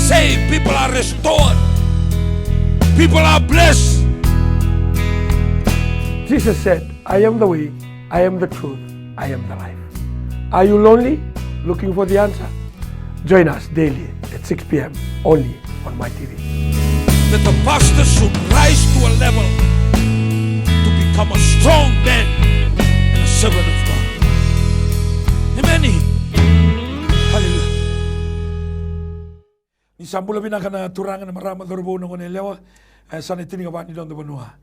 saved, people are restored, people are blessed. Jesus said, I am the way, I am the truth, I am the life. Are you lonely? Looking for the answer? Join us daily at 6 p.m. only on My TV. That the pastor should rise to a level to become a strong man and a servant of God. Amen. Hallelujah. Ni sambula binaka na turangan na marama dorbo ng konelewa sana tininga ba ni don banua.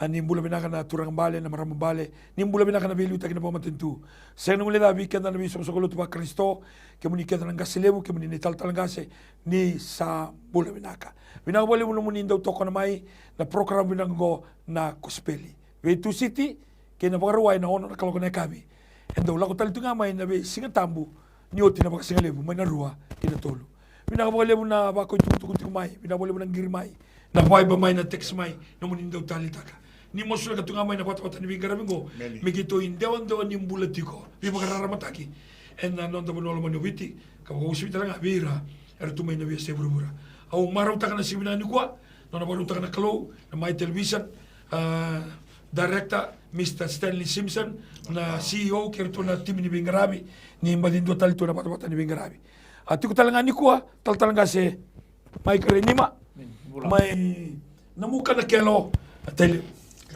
Nimbula binaka na turang bale na marama bale. Nimbula binaka na bilu takin na pamatentu. Sa nung leda weekend na nabi sa sokolo tuba Kristo kemuni keda ng gasilebu kemuni ni tal gase ni sa bula binaka. Binaka bole mo muni daw toko na may na program binanggo na kuspeli. Wetu City kena pagaruay na ono na kaloko na kabi. Endo lako talito nga may nabi singa tambu nioti na bakasingalebu may narua kinatolo. Binaka bole mo na bako tukutukut kumay. Binaka bole mo ng girmay. Na buhay ba may na text may na muni daw talitaka. Ni mo sula katunga may napatapatan ni Bingara Mingo, migito indewan daw ni mbulatiko, di makararamataki. And non da bono mo witi, kapag usipita lang bira, tumay na biya sa burubura. Aw maraw ta ka na siminan ni kwa, no na ta ka na kalo, na may television, director Mr. Stanley Simpson, na CEO kerto na team ni Bingarabi, ni malindo talito na patapatan ni Bingarabi. At ko talaga ni kwa, talaga si may karenima, may namuka na kelo,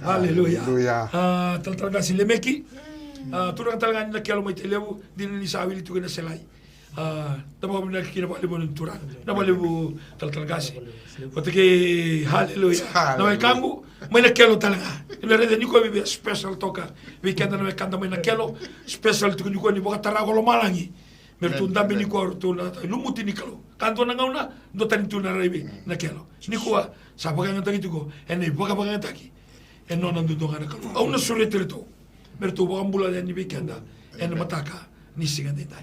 Hallelujah. Talaga si Lemeki. Turang talaga nila kaya lumay telebu, di na nisawi nito ka na silay. Tapos kami nakikinawa mo ng turang. Nabali mo talaga si. Pati kay Hallelujah. Na may kambo, may nakelo talaga. Inareda ni ko may special toka. Weekend na may kanta may nakelo. Special ito ko ni Baka Tarago Lumalangi. Mertun dami ni ko na lumuti ni kalo. Kanto na ngaw na, dotan ito na rin nakelo. Ni ko sa bagang tagi ko, and baka bagang tagi. E non nandito nga na kalo. Aw na sulit rito. Merto bakang bula yan ni Bikanda. E na mataka, nisingan din tayo.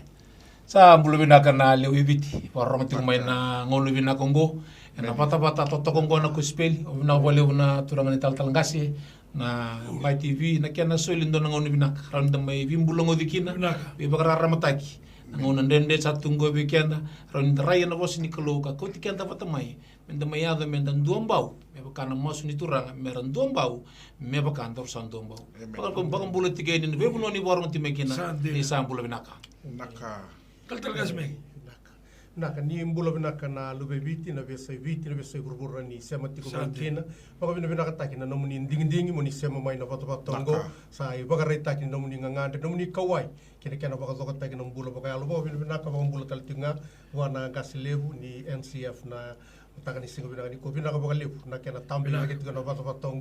Sa bulu binaka na liwibiti. Parang mating may na ngolo binakong go. E na pata-pata totokong go na kuspeli. O na wale na turangan ni tal-talangasi. Na My TV. Na kaya na soilin doon na ngolo binaka. Randa may bimbulong o dikina. Ibakaramataki. Nangunan dende sa tunggo Bikanda. Randa raya na ko sinikalo ka. Kuti kanda patamay. Menda mayado mendan duambau. Mebakana masu ni turanga meran duambau. Mebakana torsan duambau. Bakang bulat tiga ini. Webu noni warung timekina. Ni sambula binaka. Naka. Kaltal gasmeng. Naka ni imbula binaka na lube viti na vesa gurgura ni sema tiko mankena. Baka binaka takina na muni ding muni sema mai na pato sa baka rai takina na muni ngangante na muni kawai. Kena baka zokat takina mbula baka alubo binaka baka mbula taltinga wana gasilebu ni NCF na taka ni singo binaka ni ko binaka baka lebu na kena tambi na kitu na pato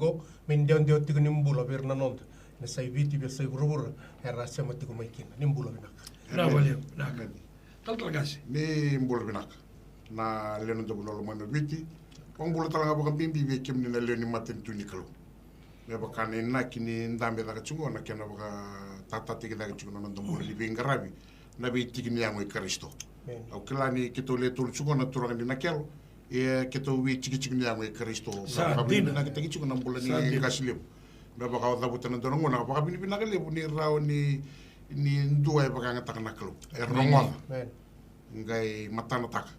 min dio tiko ni mbula birna nonde. Na sai viti besa gurgura era sema tiko mankena ni mbula binaka. Na wale naka. Kaltal gas. Ni mbula binaka na leno do no mano viti on mbula tala baka bimbi be kem ni na leni maten tu nikalo me baka ni na kini ndambe daga chungo na kena baka tata tiki daga chungo na mbula li bingarabi na be tiki ni yango Kristo au kila ni kito le tul chungo na turanga ni na kelo e kito wi tiki ni yango Kristo sa bina na tiki chungo na mbula ni kasilem me baka da butana do ngo na baka bini binaka lebu ni raw ni ndua baka ngata na kelo rongo ngai matana taka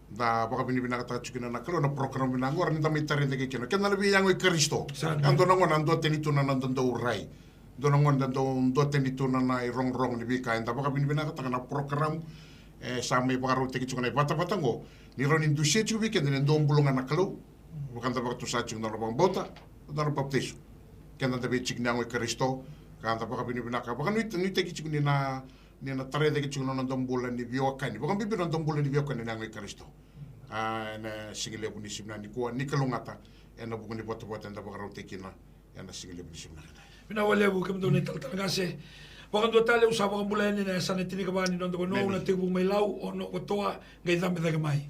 da baka bini binaka taka chukina na kelo na program binango ora ninda mitari ndege kino kena lebi yango Kristo ando nango nando tenitu na nando urai do nango nando tenitu na na rong ni bika nda baka bini binaka taka na program samai baka ro teki chukina bata ngo ni ro nindu she chubi kena ndo mbulunga na kelo baka nda baka tusa chukina ro bota da ro baptiso kena nda be chikina yango Kristo kanta baka bini binaka baka ni teki chukina ni na tare de kichuna na dombola ni biokani baka bibi na dombola ni biokani na ngai Kristo na singile buni simna ni ko ni kalungata na buguni bota nda baka rote kina na singile buni simna Bina wale bu kem do ni talaga se baka do tale usaba ka bulan ni na sanetini ka bani no no na tibu mai lau o no toa ngai dambe da mai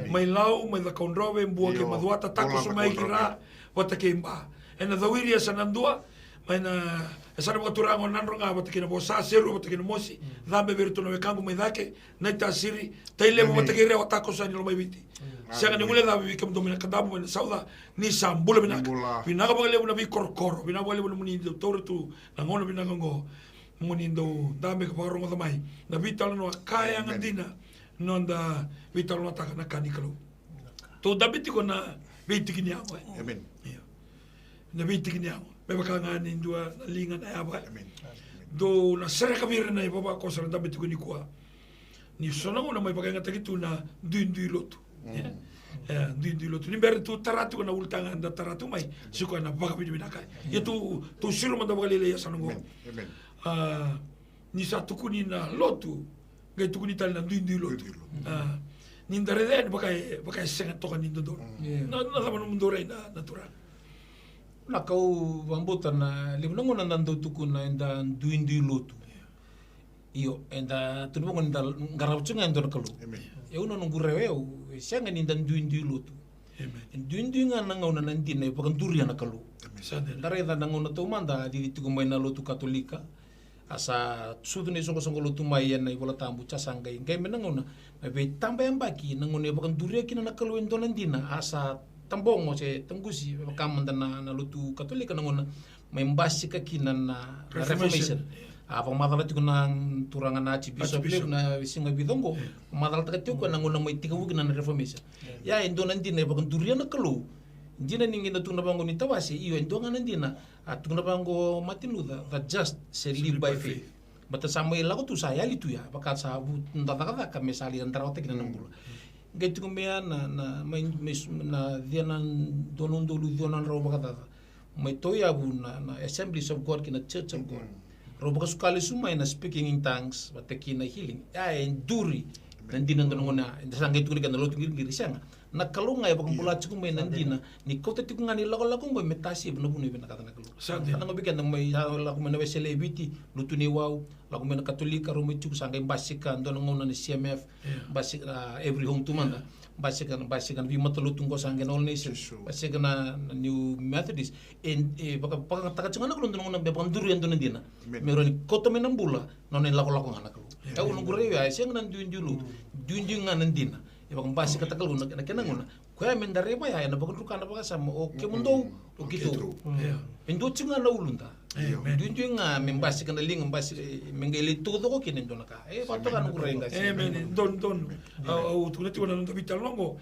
mai lau mai da konrobe mbua ke maduata tako so mai kira wata ke mba na dawiri sanandua mai na sana mga turangon nanro nga bata kina bosa seru bata kina mosi dambe berto no mekango mai dake na tasiri taile mo bata kira watako sa nilo mai biti siya nga mule dabe bikam domina kadabu na sauda ni sambula binaka binaka baka lebu na bi korkoro binaka lebu na muni do toro tu nangono binaka ngo muni do dambe ka parongo damai na bitalo no kaya ngandina nonda bitalo no taka na kanikalo To dabiti ko na beitik ni amo. Amen. Na beitik ni amo. Me baka nga ni dua na lingan ay aba. Amen. Do na sere kamira na ibaba ko sa dabiti ko ni kuha. Ni sona ko na may baka nga tagitu na duin lotu. Duin lotu. Ni beri tu taratu ko na ultangan da taratu may siko na baka binakay. Itu tu silo man da baka lilaya sa nungo. Amen. Ni sa tukuni na lotu. Gay tukuni tal na duin lotu. Nindare den baka sengat tokan nindo don. Na laman mundo ray na natural. Na kau bambutan na libnango na nando tuku na enda duindi lotu. Iyo enda tunbongo nda ngarawchunga endo na kalu. Amen. Ya una nunggurewe sianga ninda duindi lotu. Duindi nga nangauna nandina paganduri na kalu. Dare da nangauna tumanda di tukumay na lotu katolika. Asa sudu ni songo lotu mai na ibola tambu casanga ingai menangona be tamba yang baki nangone bakan duria kina nakalu endo nandina asa tambongo se tanggusi bakamanda na lotu katolika nangona membasi ka kina na reformation apa madala tu na turangan na bishop na singa bidongo madala ta tiu ko nangona mai tika wugina na reformation ya endo nandina bakan duria nakalu Jina ningi na tuna bango ni tawasi iyo endo nga nandina at tuna bango matinuda that just say live by faith. Bata Samuel ako tu saya litu ya baka sa ndadakada kami sali antara otek na nambula. Gaitu kumea na dia na donon dulu donon ro baka may toya bu na Assemblies of God kina Church of God. Ro baka sukali sumay na speaking in tongues bataki na healing. Ya enduri nandina donon na sangay tu kan lo tingir sianga. Nakalunga ya bakang pula cukup main nandina ni kau tadi kungani lagu boy metasi benar benar benar kata nakalu. Karena ngobikan namai lagu mana celebrity lutuni wow lagu mana Katolika rumit cukup sangkai basikan don ngona ni CMF basik every home tu mana basikan vi mata lutung ko sangkai all nations basikan New Methodist bakang takat cungan aku don ngona bakang durian don nandina. Meroni kota menambula nonen lagu nakalu. Kau nunggurewi ay siang nanduin dulu duin nandina. Ya bakang basi kata kalau nak kena nguna, kau yang mendare apa ya? Nak bakang rukan apa sama? Oke mundo, gitu. Indo cungan la ulunda. Indo nga membasi kena ling membasi menggeli tu kok kini indo naka. Patut kan ngureng kasih. Don. Tu nanti wana nunda vital longo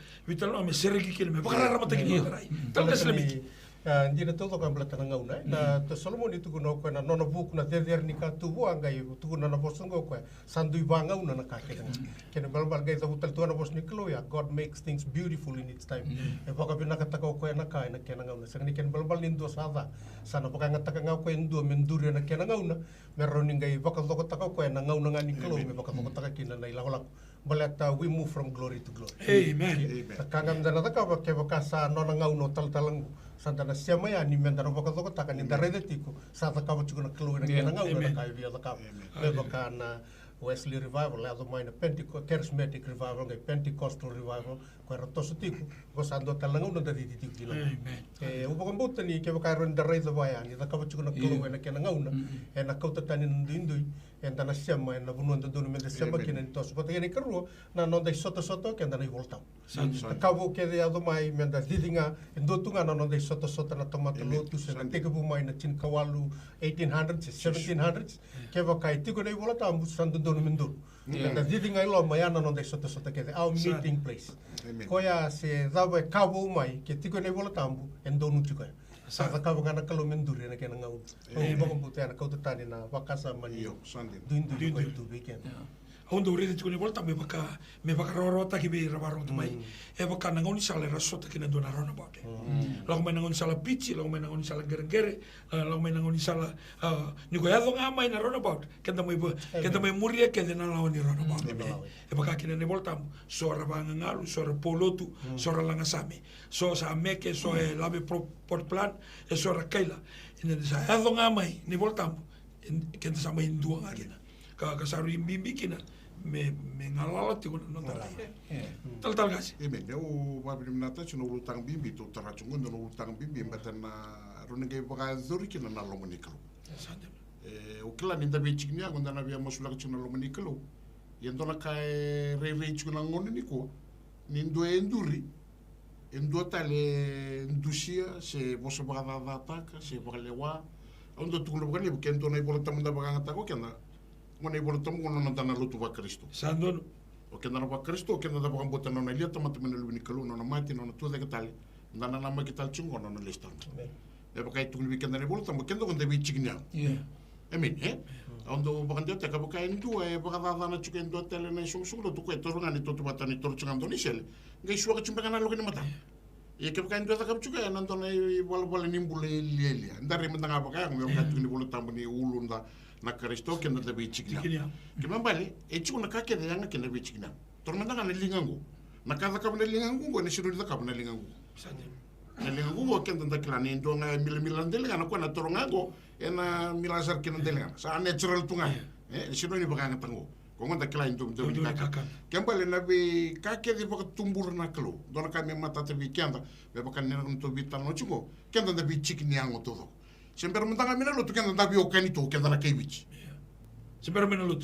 me seregi kini me bakal rapat kini ngarai. Talkas lebih. Ndina todo kan belatan ngauna na to Solomon itu kuno ko na nono buku na der ni ka tu wa ngai tu na na bosongo ko sandu banga una na ka ken balbal gai ta utal tu na bos ni klo ya God makes things beautiful in its time e baka bina ka ta ko na ka na ken ngauna sang ni ken balbal nindo sada sana baka ngata ka ngau ko endo menduri na ken ngauna meroni ngai baka to ta ko na ngauna ngani klo me baka to ta kin na ila balata we move from glory to glory. Amen. Takangam dana taka baka sa no na ngauno tal-talang santana siama ya ni mendaro baka to taka ni darede tiku sa taka chuku na klo na ngau na kai via taka me baka na Wesley revival la do maina Pentecost charismatic revival ngai Pentecostal revival ko rato tiku ko sando talangu na dadi tiku dilo ubo kombuta ni ke baka ron darede vaya ni taka chuku na klo na kena ngau na na kauta tanin ndindui entana siama na bunu ndo me siama kinen to so ni karu na no dai soto ke ndana volta kabo ke de ado mai menda didinga ndo tunga na no dai soto na tomato lotu se teke bu mai na chin kawalu 1800s 1700s ke baka tiku nei volta ambu sandu ndo mendo menda didinga ilo mai na no dai soto ke de our meeting place koya se daba kabo mai ke tiku nei volta ambu endo nu chiko sa kabo kana kalo menduri na kena ngau o baka putea na kauta tani na wakasa mani duindu itu weekend Ondo uri tu ni volta me baka rorota ki be rabaro tu mai e baka nangoni sala rasota ki na dona rona bote lagu mai nangoni sala pichi lagu mai nangoni sala gerengere lagu mai nangoni sala ni ko yado nga mai na rona bote kenda mai muria ke na lagu ni rona bote e baka ki na ni volta so rabanga ngalu so polotu so langa sami so sa meke so e lave por plan e so rakaila ina sa yado nga mai ni volta kenda sa mai ndua ngakina kasaru imbimbi kina me ngalala ti no tala tal gas eu babim nata chuno ulutang bimbi tu tarachungun no ulutang bimbi batana runenge baka zuri kina na lomoniklo o kila ninda be chignya gonda na bia mosula chuno lomoniklo yendo na kai re chuno ngoni niko nindo enduri endo tale ndusia se boso baka data se baka lewa ondo tukulo baka ni kento na ibola tamunda baka ngata ko kena ngone ibola tamu ngono nantana lutu wa Kristo. Sandono. O kenda na pa Kristo, o kenda na pa kambota na lia tamata mena luini kalu, na mati, na tu de katali, na na nama kital chungo, na listan. Le pa kai tungli kenda ne bolta, mo kenda kon debi chignya. Amen, Ondo bakandia te ka kai ndu e baka na chuke ndo tele na sung sung do ko to ngani to bata ni to chunga ndo ni sel. Ngai suwa ka chumba kana lo ni mata. E ke ka ndo ta ka chuke na ndo na wala ni mbule lelia. Ndare mendanga baka ngam ka tungli bolo tambani ulunda na Kristo kenda debi chignya. Ke mambali e chuna ka ke de yanga kenda debi chignya. Tormenta kana lingangu. Na ka ka na lingangu ngo ni siru ka na lingangu. Na lingangu ngo kenda nda klani ndo nga mil ndele kana ko na torongango ena milasar kena delengan sa natural tunga sino ni baka ngatango ko ngonda kila indum dum kaka kembali na be kake di baka tumbur na klo dona ka me mata te bi kenda be baka ne to bitan no chungo kenda da bi chikni ango todo semper mentanga mina lo kenda da bi okani to kenda na kaiwich semper mina lo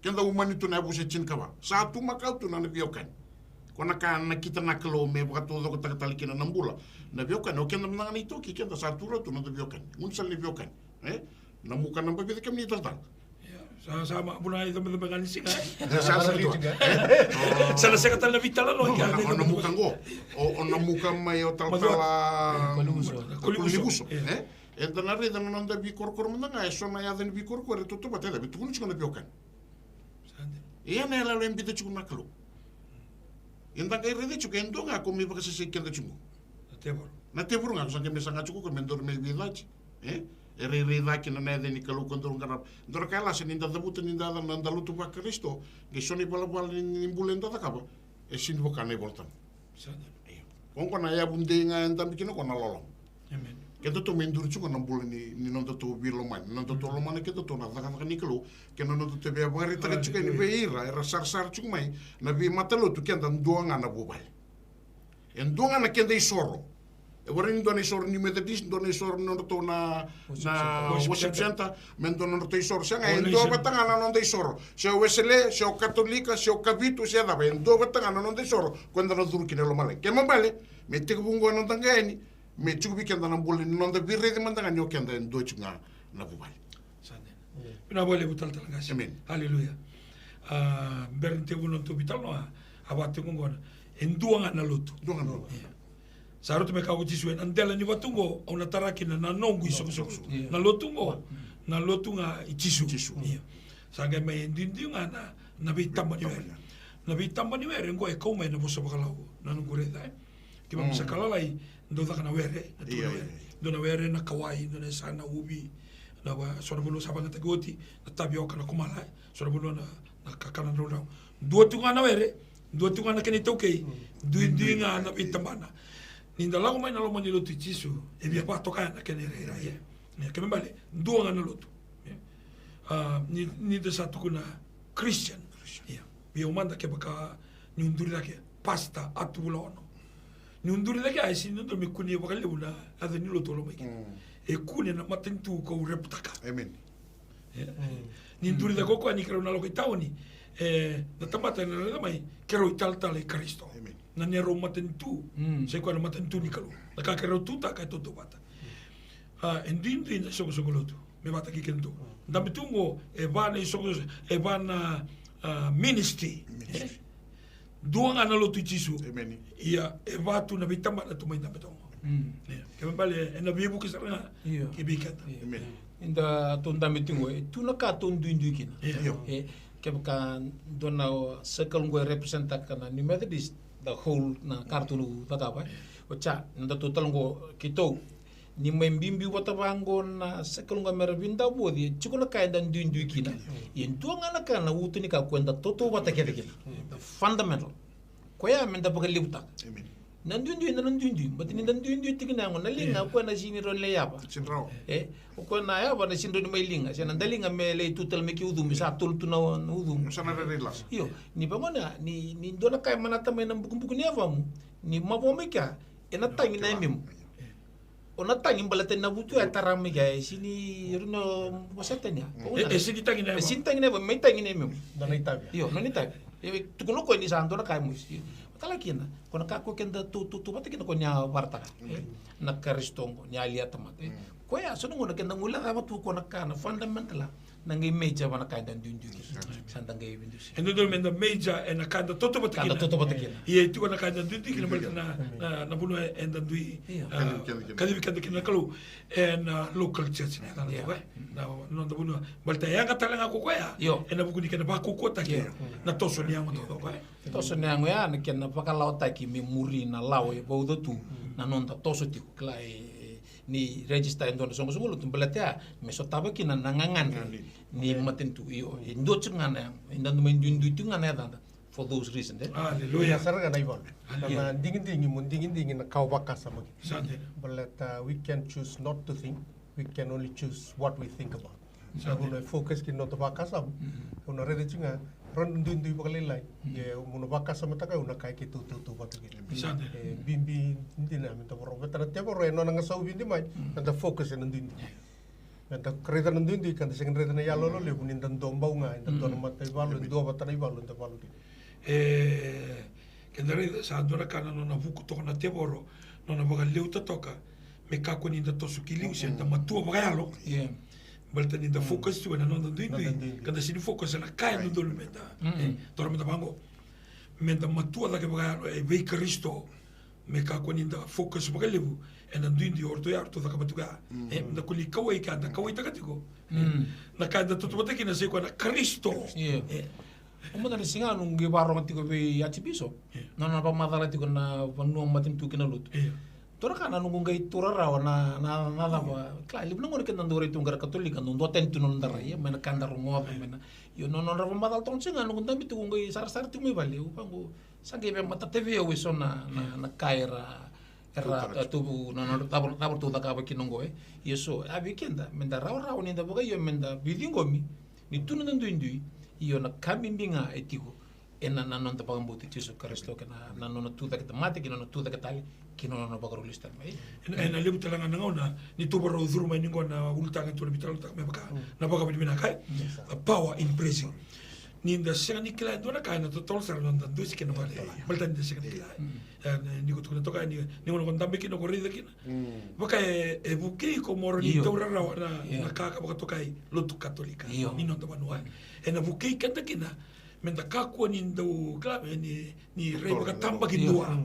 kenda umani to na bu se chin kawa sa tu makau tu na bi okani kona na kita na kalo me baka todo ko takatali kena nambula na biokan o kenda menanga ni toki kenda satura tu na biokan unsal ni biokan na muka namba bide kam ni total sama buna itu betul singa sa tu sana sekatan na vitala lo ya na muka ngo o na muka mai o tal tala kulibuso enta na reda na nda bi korkor menanga e sona ya den bi korkor to bate da bitu kun chuna biokan e na la lo embite chuna kalo enta kai rede chuken donga komi baka se kenda chungo na tebur nga kusang kemi sanga chuku kemendor me village ere daki na nede ni kalu kontor ngara ndor kala se ninda dabuta ninda da nanda lutu pa Kristo ge soni bala bala ni bulenda da kaba e sin boka ne voltan kon na ya bunde nga ndam kino kon lolo amen keto to mendur chuku na buleni ni nonda to bilo man nonda to lo man keto to na da ni kalu keno nonda te be bari ta chuku ni beira era sar chuku mai na bi matalo tu kenda ndoanga na bubal ndoanga na kenda isoro Warin doni sor ni metodist doni sor no to na worship center men dono to sor sanga endo batanga na non de sor se wesele se o katolika se o kabitu se da endo batanga na non de sor quando no dur kine lo male ke mambale me te bungo no tangeni me chubi kenda na bolle non de birre de mandanga nyo kenda endo chunga na bubal sane una bolle butal talangasi haleluya bernte buno to bital no abate ngona enduanga na lutu Saruto me kau jisu en andela ni watungo au na taraki na nongu iso na lotungo na lotunga jisu sanga me ndindinga na bitamba ni were ngo e koma na boso bakalau na ngure dai ki ba musakala ndo da kana were ndo na were na kawai ndo na sana ubi na wa sorbulo sabanga tagoti na tabio kana kumala sorbulo na kakana ndo ndo tunga na were ndo tunga na kene toke ndindinga na bitamba Ninda lago mai na lo mani lotu jisu e via pa toka na kene reira ye ke mbale nduanga na lotu ni de sa tukuna Christian bi o manda ke baka ni unduri lake pasta atulono ni unduri lake ai sin ndo me kuni baka leuna ade ni lotu lo mai e kuni na matentu ko reputaka amen ni unduri lake ko ani kero na lo kitawni na tamata na mai kero italtale Kristo na nero matentu se ko na matentu ni kalu na ka kero tuta ka toto bata endindi na soko lotu me bata ki kento ndam tungo e bana soko e bana ministry duanga na lotu jisu ia e batu na bitamba na tumai ndam tongo ke mbale na bibu ki sanga ki bikata inda tonda mitingo tu na ka tondu indukina ke baka dona circle ngo representa kana ni Methodist the whole na kartulu tatapa o cha nda total ngo kito ni membimbi wata bango na circle ngo mervinda bodi chukuna kaida ndindu kina yentuanga na kana utu ni ka kwenda toto wata kete kina fundamental ko ya menda baka libuta nandundu but ni nandundu tikina ngo nalinga ko na jini ron le yaba ko na yaba na sindo ni mailinga sena ndalinga mele tutal me ki udum sa tul tuna udum sana relas yo ni bangona ni dona kay manata me nam bukum ni avamu ni mabomika ena tangi na mim ona tangi balate na butu atara me ga sini runo wasatanya sini tangi na me tangi na mim dona itabi yo no ni tabi tukuno ko ni sa dona kay mus kala kina kona kako kenda tu mate kina ko nya warta na karistongo nya alia tamate ko ya sono ngona kenda ngula ka tu ko na kana fundamental nangai meja wana kaida dundu sanda ngai bindus endo do menda meja e na kanda toto batakina kada toto batakina ie tu na kanda dundu kina balta na bunu enda dui kadi kanda kina kalu en local church na tala ko na no da bunu balta ya ngatala ko ko ya e na buku dikena ba ko ko ta ki na toso ni amo to ko toso ni amo ya na kena pakala ta ki me muri na lawo e bo tu na non ta toso ti ko ni register endo songo songo lu tumbelatea me so taba kina nangangan ni matentu io indo chungana inda no mendu tu ngana da for those reasons hallelujah sarga na ibon na dingin na kau bakasa magi sante but we can choose not to think, we can only choose what we think about. So when focus kin not bakasa una rede chinga ron dundu bakalilai ye una bakasa mataka una kai ki tu batagi sante bimbi ndina minta boro betana tebo re no nga sau bindi mai anda focus en dundu anda kreda dundu kan sing reda na yalo lo le kunin dan domba nga inda don matai balu ndo batana balu nda balu kendare sa dora kana no na buku to na teboro no na baga leuta toka me kako ni da tosu kiliu se da matua baga yalo balta ni da focus tu na no da duindi kada sini focus na kai no dolu meta tora meta bango meta matua da ke baga yalo e vei Kristo me kako ni da focus baga lebu e na duindi orto ya orto da kabatuga e da kuli kawai ka da kawai takatiko na kai da tutu bata kina se ko na Kristo Omo dari singa nunggu barong tiko be yaci piso. Nana pa madala tiko na panu matin tu kena lut. Tora kana nunggu gai tora rawa na pa. Kla libu nunggu kena ndore tu ngara katolik kan nunggu ten tu nondara ya mena kandar ngoa mena. Yo nonon rawa madal ton singa nunggu tambi tu ngai sar tu me bali upangu sange be mata TV we so na kaira era tu nonon tabur tu da ka ba kinongo yeso abi kenda menda rawa ni da boga yo menda bidingo mi ni tu nundu indui io na kamimbinga etiko ena na non tapang buti Jesu Kristo kana na non tu da kita mati kino tu da katali kino na bagarulista mai ena lebu talanga ngona ni tu baro zuru mai ningo na ultanga tu bital tak me baka na baka bina kai power in praising ni nda senga ni kila dona kai na to tol sar non dan dusi kino vale malta ni senga ni kila ni ko tu na toka ni ngono kon dambe kino korida kina baka e buki ko moro ni to ra na kaka baka tokai lotu katolika ni non to banua ena buki kanta kina menda kakua ni ndo klabe ni rei baka tamba ki dua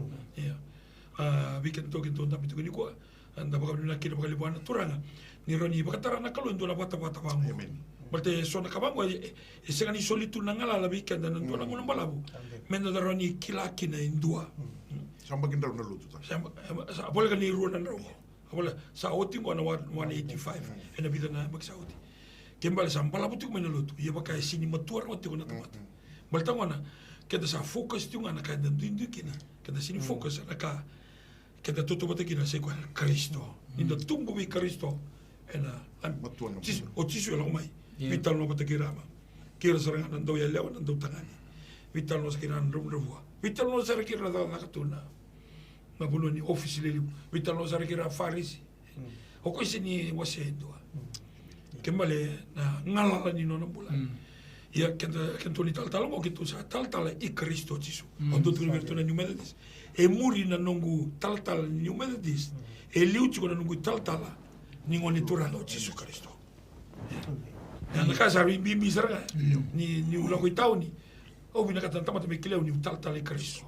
weekend to kinto ndambi tu ni ko anda baka na kino baka libuana turanga ni roni baka tarana kalu ndo la bata bangu Malte sona kabango e senga ni solitu nangala la weekend na ndo na ngona balabu menda da roni kilaki na indua samba kinda na lutu ta samba bola ka ni ruana na bola sa oti ngona 185 ena vida na baka sa oti kembali samba la butu mena lutu ia baka sini matua oti ngona tamata balta ngona keda sa focus tu ngana ka ndu kina keda sini focus na ka keda toto bata kina se ko Kristo inda tumbu bi Kristo ena matua na o tisu la mai vital no bata kirama kira saranga nando ya lewa nando tangani vital no sakira nrumrua vital no sakira da nakatuna mabulo ni office le vital no sakira farisi o ko sini wasendo kembali na ngala ni no bula ya kento ni tal mo kitu sa tal i Kristo Jesu ondo tu verto na New Methodist e muri na nongu tal New Methodist e liuchi ko na nongu tal ni ngoni turano Jesu Kristo na casa bimbi sarga ni ulang ko tao ni o bina katanta mata me kileu ni tal i Kristo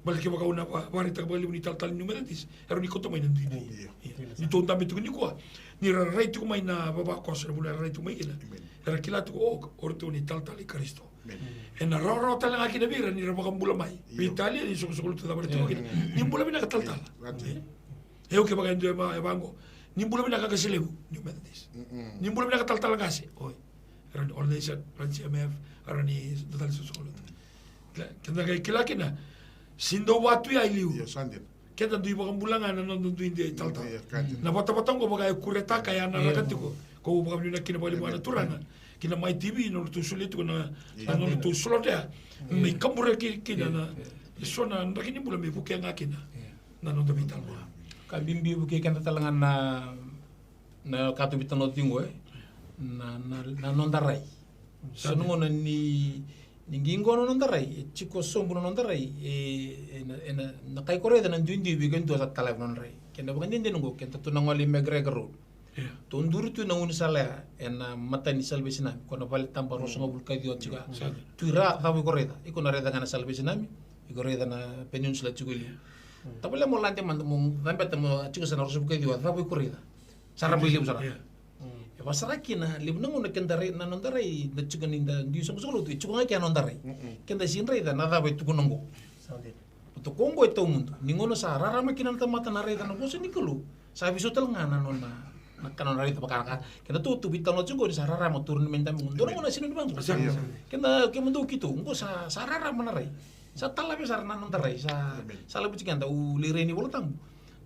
balik ke baka una warita bali ni tal New Methodist ero ni koto mai nandu ni to ndambe tu ni ko ni rai tu mai na baba ko se bula rai tu mai ina era kilatu o orto ni tal i Kristo en na ro tal nga kina bira ni baka bula mai Italia ni so tu da barito ni bula bina ka tal e o ke baka ndo e bango ni bula bina ka kaselebu New Methodist ni bula bina ka tal ngase oi era organization RCMF era ni total so kenda ka kilakina sindo watu ya iliu kenda dui baka bulanga na non dui de tal na bata ngo baka kureta kaya na rakatiko ko baka bina kina bali bana turanga kina mai TV no tu sulitu na no tu sulodea mi kambure kina na sona ndakini bula me buke ngakina na no vital ka bimbi buke kenda talangan na katu bitano tingo na non darai sanu na ni ningingo no ndarai chiko sombu no ndarai na kai kore da nanduindi bi gendo sa tala no ndarai kenda bagan dinde ngo kenta tunangoli McGregor road Tonduru tu na unisala ena mata ni salvation nami kona vale tampa rosa ngabul kai dio chiga tuira thawi koreda iko na reda kana salvation nami iko reda na peninsula chuguli tapole mo lante man mo tampa tamo chiga sana rosa kai dio thawi koreda sara bili usara e basara kina libna ngona kendare na nondare na chiga ninda di song song lu chiga ngai nondare kenda sinre da na thawi tukunongo to kongo ito mundo ningono sa rara makina na mata na reda na bosa nikulu sa biso talngana nona nakano nari tapakaka kena tu bitang lo juga di sarara mo turun menta mundo na sino bang kena ke mundo gitu ngo sa sarara manarai sa talabi sarana nontarai sa labi cikanda ulireni bolotang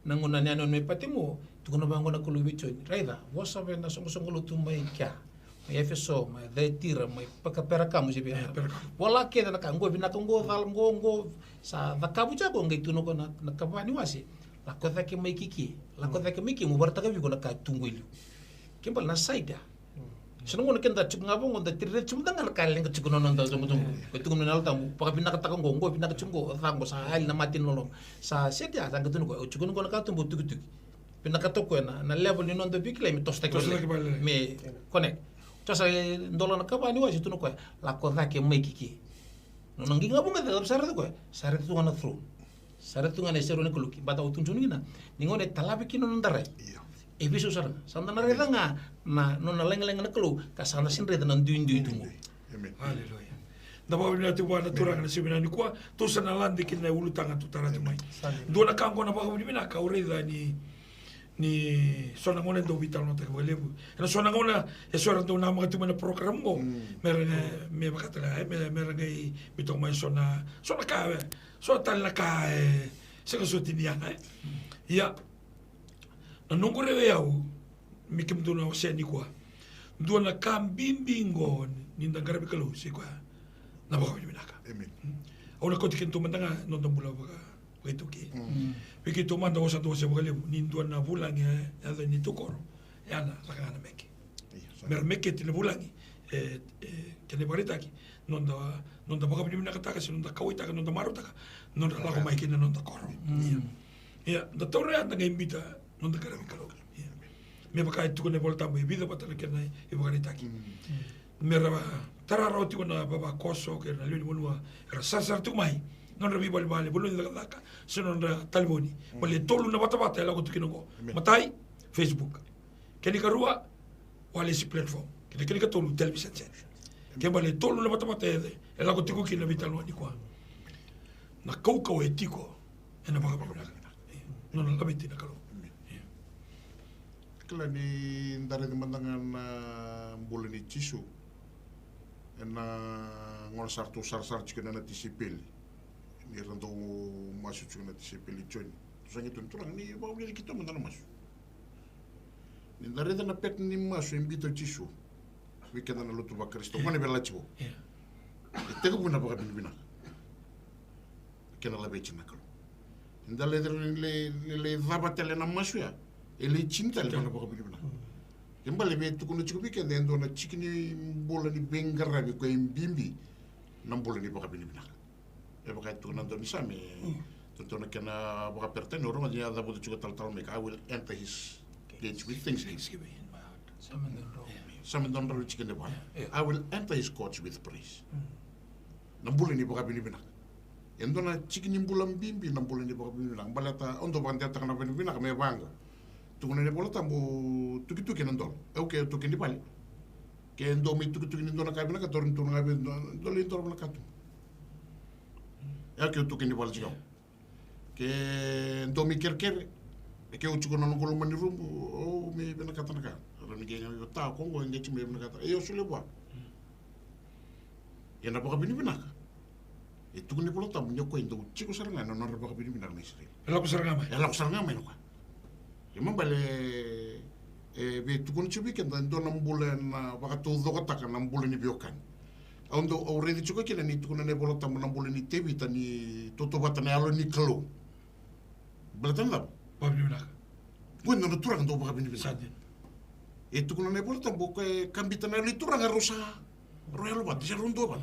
nanguna nyano me patimo tukono bango na kulubi coy raida wasa be na songo songo lu tumai kya mai efeso mai detira mai pakapera kamu sibi wala ke na kango binatongo dal ngo sa dakabu jago ngai tuno ko na kabani wasi la cosa que mai kiki la cosa que miki mo barta gabi gona ka tungwelu kembal na saida sino ngona kenda chuk ngabo ngonda tirre chum dangal kaleng chuk no nonda jongo jongo ko tungum nal tamu paka binaka takongo ngo binaka chungo tango sa hal na matin nolong sa sedia tanga tunu ko chuk ngona ka tumbu tugu tugu binaka toko na level ni nonda bikle mi tosta ko me connect to sa ndolo na kabani wa tunu ko la cosa que mai kiki no ngi ngabo ngada sare ko sare tu ngana through Saratu ngane seru ne kuluki bata utun sunina ningone talabi kino nondare e bisu saranga sanda na reda nga na nona leng-leng na kelu kasana sinre da nandu-ndu tungu haleluya da ba bina tu wana turang na sibina ni kwa to sana landi kina ulu tanga tu tara tu mai do na kango na ba bina ka ureda ni sona ngone do vital no te welebu na sona ngona e sora do na mga tu mana program go me ba katala me ngai bito mai sona ka so tal na ka se ko sotiniana ya na nungure yau mikim do na se ni kwa do na kambimbingo ni ndangara bikalo se kwa na ba ko binaka amen ona ko tikin to mandanga no tambula ba ko ki piki to manda osa to se bole ni do na bulangi ya ni to koro ya na sakana meki mer meki tile bulangi kene baritaki nonda baka bini na kataka si nonda kawita ka nonda marutaka nonda lako mai kina nonda koro ya da torre anda nga imbita nonda karami kalo me baka itu kone volta mo ibida patala kena e baritaki me raba tararo ti kona baba koso ke na luni monua era sasar tu mai non rabi bal bale bulu nda daka se nonda talboni bale tolu na bata bata la ko tukinongo matai Facebook keni karua wale si platform keni ka tolu television set ke bale tolu na bata e la ko tiku kina vitalo ni kwa na kau etiko ena baka baka non la beti na kalo kala ni ndare de mandangan bola ni tisu ena ngol sartu sar cikena na tisipil ni rando masu cikena tisipil jon sangi tunturang ni ba uli kita mandana masu ni ndare de na pet ni masu imbito tisu wikenda na lutu ba Kristo ngone bela chibo itego buna baka bina kena la beti na kalo ndale le vabatele na masu ya ele cinta le baka bina kembali be tukuno chiku weekend endo na chikini bola ni bengara bi ko imbimbi na bola ni baka bina e baka tukuna ndo ni same tontona kena baka pertene oro dia da bodo chiku tal make I will enter his gates with thanksgiving Samen don ro chicken de bola I will enter his courts with praise na bola ni baka bina endo na chikini bola mbimbi na bola ni baka bina balata ondo bande ta na bina me banga tukuna ne bola tambo tuki nandol ke tuki ni pali ke ndo mi tuki ni ndona kabina ka torun tunu ngabe ndo le ndor na katu ke tuki ni bola jigaw ke ndo mi kerker ke u chuko non ko mani rumbu o mi bena katana ka ro ni genga yo ta ko ngo ngeci me bena katana yo sule bo yana baka bini bina e tuki ni bola tambo nyoko ndo chiko saranga no no baka bini bina na Israel ela ko saranga mai no ka Yama bale be tukun chubi kenda ndo nambule na wakatu dhoka taka nambule ni biokan. Aundo already chuka kena ni tukuna ne bola tamu nambule ni tebi tani toto bata ne alo ni kalo. Belatan la. Pabli nak. Bueno no turang ndo baka bini bisa. Tukuna ne bola tamu ke kambita na li turang arosa. Royal bat, dia rondo bat.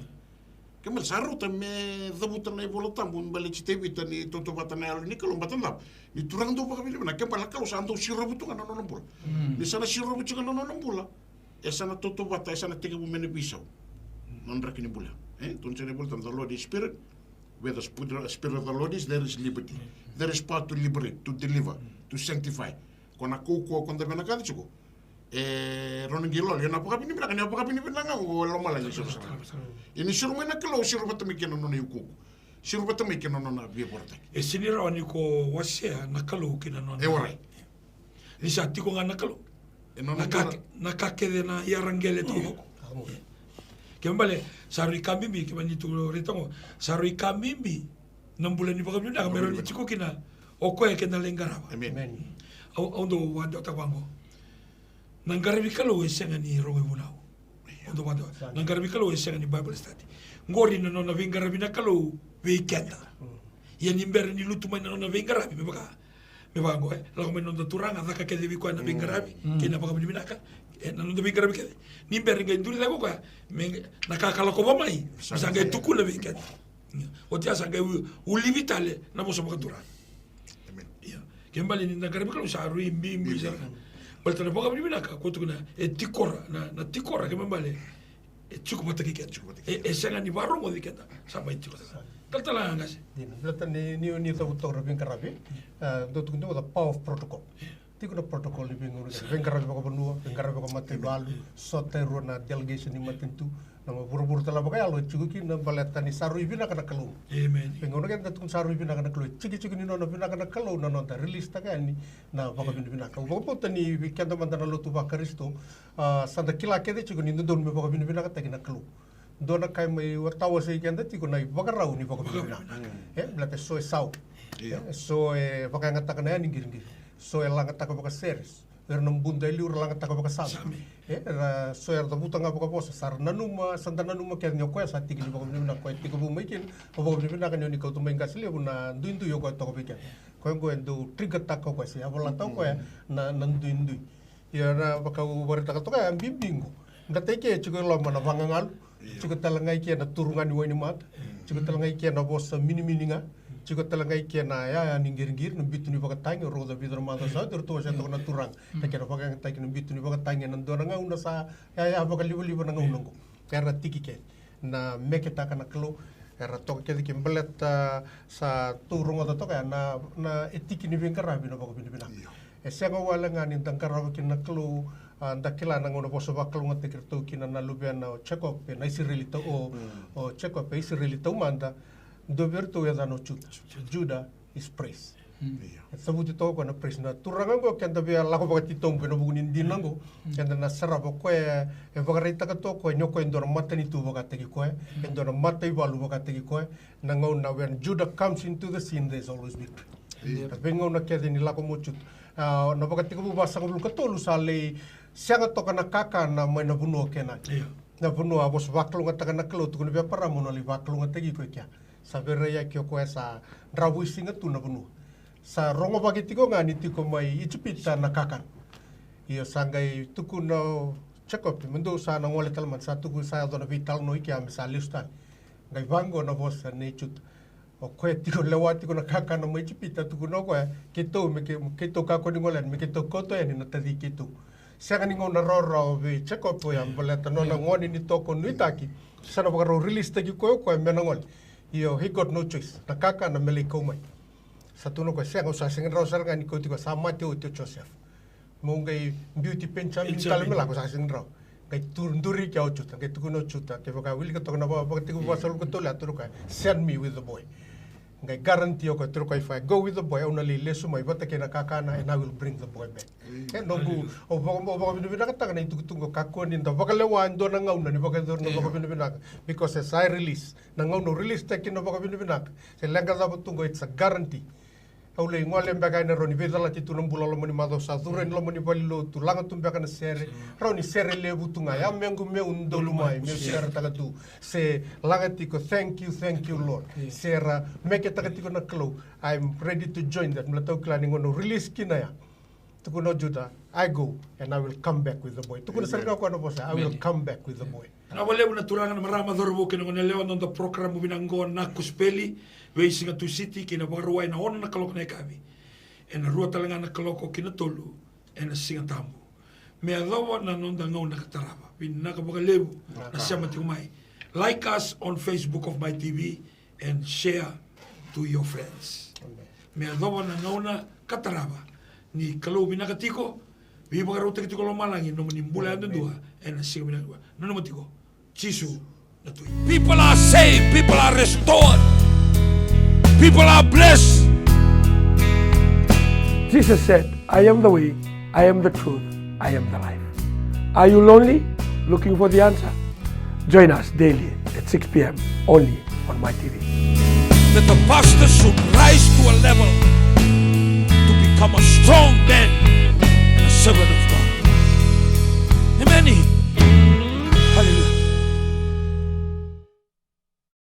Kemal saruta me dabutan na bola tambu balik si tebita ni toto batan na ni kalau batan dap ni turang do baka bili na kemal kalau santo siro butu kan nonon bola ni sana siro butu kan nonon bola sana toto bata sana 3 mene pisau non rakini bola ton sene bola tam the Lord is spirit where the spirit of the Lord is there is liberty there is power to liberate to deliver to sanctify kona ko konda bena kada chuko Ronald Gilol, yan napakapinipin na nga, wala malang yung sura sa ini suru mana kalau suru batami kena nona yuku suru batami kena nona biya porta sinira oni ko wasia nakalo kina nona warai ni sati ko nga nakalo nakake na yarangele to kembali sarui kamimbi kemani tu ritongo sarui kamimbi 6 bulan ni baka na meron ni chiko kina oko kena lengaraba amen ondo wando tawango nanggarabi kalo esenga ni rongo bunao ondo wando nanggarabi kalo esenga ni Bible study ngori no na vingarabi na kalo weekend yan imber ni lutu man na vingarabi me baka go la ko men no turanga daka ke devi ko na vingarabi kina baka binaka na no vingarabi ke ni imber ngai nduri dago ka me nakakala ko mai sanga tuku na weekend o tia sanga ulivitale na mo so baka turanga kembali ni nanggarabi kalo sa ru imbi sa Balta na baka binaka ko tu na tikora na tikora ke mambale chuku mataki ke chuku senga ni baro mo diketa sama itu taltala ngas Balta ni ta utor Vingarabi do tu the power of protocol tikuna protocol ni Vingarabi baka benua Vingarabi baka mate balu sote rona delegation ni matentu nama buru-buru tala baka alo chuku ki na baleta ni saru ibina kana kalu amen pengono kan tatun saru ibina kana kalu chiki ni no bina kana kalu na no ta release ta kan ni na baka bina ka baka tani weekend mandana lo tu baka risto sanda kila kede chuku ni don me baka bina ka ta kina kalu dona kai mai watawa se kenda tiko na baka rau ni baka bina blate so sau so baka ngata kana ni ngir so langa ta baka series Ernam bunda liur langa taka baka sami. Era soer da butanga baka bosa sar nanuma santa nanuma kaya nyo koe sa tiki ni baka bina koe tiko bu maikin o baka bina kan ni kau tu mengas li una duindu yo koe toko bikin. Koe koe ndu trigger taka koe si abola tau koe na duindu. Ya na baka ubari taka toka bimbingo. Nda teke chiko lo mana vangangal. Chiko talangai kia na turungan ni mat. Chiko talangai kia na bosa mini-mininga. Chiko talangai kia na ya ninggir-ninggir bitu ni baka tangi roda bidra mata sa tur tu sa to na turang ta kira baka tangi bitu ni baka tangi nan dona nga una sa ya baka libu na nga unango kaya tiki ke na meke ta kana klo era to ke ki mbelet sa turung to kaya na etiki ni Vingarabi na baka binibina senga wala nga ni tangkarabi kin na klo ndakila na ngono boso baklo ngate kirto kin na lubiana check up na isireli to o check up isireli to manda Doberto ya dano Judah is praise. Sabuti to ko na praise na turangango kenda bia lako baka titong peno bugunin dinango kenda na sarabo ko e bagarita ka to ko nyoko endor matani tu baka tegi ko endor matai balu baka tegi ko na ngau na when Judah comes into the scene there is always victory. Bengo na kede ni lako mochut na baka tegi bu basa ngulu ka tolu sale sianga to kana kaka na mai na buno kena. Na buno abos baklo ngata kana klo tu kuna bia para mono li baklo ngata gi ko kya. Sabere ya kyo koe sa rawu singa tu na bunu. Sa rongo bagi tiko nga ni tiko mai ichipita na kakan. Iyo sangai tuku no check-up. Mendo sa na ngole talman sa tuku sa dona vital no iki ame sa listan. Ngai vango na vos sa nechut. O koe tiko lewa tiko na kakan na mai ichipita tuku no koe. Kito kito kako ni ngolen. Me kito koto ya ni na tadi kito. Sanga ni ngona roro vi check-up po ya. Mbaleta no na ngoni ni toko nuitaki. Sana wakaro release teki koe koe mena ngole. Iyo, he got no choice. Nakaka na mele komai. Sa tuno ko siya, sa singin raw sarga ni ko tiko sama tio Joseph. Mo ngay beauty pencha min talamela ko sa singin raw. Kay turunduri kya ochuta, kay tuko no chuta. Kay baka wili ka to na ba tiko basal ko to la turo ka. Send me with the boy. Ngay guarantee ko turo if I go with the boy, una li lesu mai bata kay nakakana and I will bring the boy back. Nongu o baka binibina ka na itutungo kakuan din baka lewan do na ngauna ni baka do na baka binibina because as I release na ngauno release takin na baka binibina sa lenga da tungo it's a guarantee aule ngole mbaka na roni vedala ti tunang bulalo mani mado sa duren lo mani balilo tu langa tumbaka na sere roni sere le butunga ya mengu me undolu mai me sere tagatu se langa tiko thank you Lord sera make tagatiko na klo I'm ready to join that mlatau klani ngono release kinaya Tukuna Judah, I go and I will come back with the boy. Tukuna sarga ko ano po siya, I will come back with the boy. Na wale na turangan marama dorbo kina ngone lewa non da program mo binango na kuspeli we singa tu city kina baruai na ona na kaloko na kabi. E na rua talanga na kaloko kina tolu e na singa tambo. Me adawa na non da ngau na kataraba. Bin na ka lebu na siya matumai. Like us on Facebook of My TV and share to your friends. Me adawa na ngau na kataraba. Ni kalau binakatiko, vi bagaruta kitiko lo malangi no manimbula ando dua e na singa binagwa. No matiko. Jesus. People are saved, people are restored, people are blessed. Jesus said, I am the way, I am the truth, I am the life. Are you lonely? Looking for the answer? Join us daily at 6 p.m. only on My TV. That the pastor should rise to a level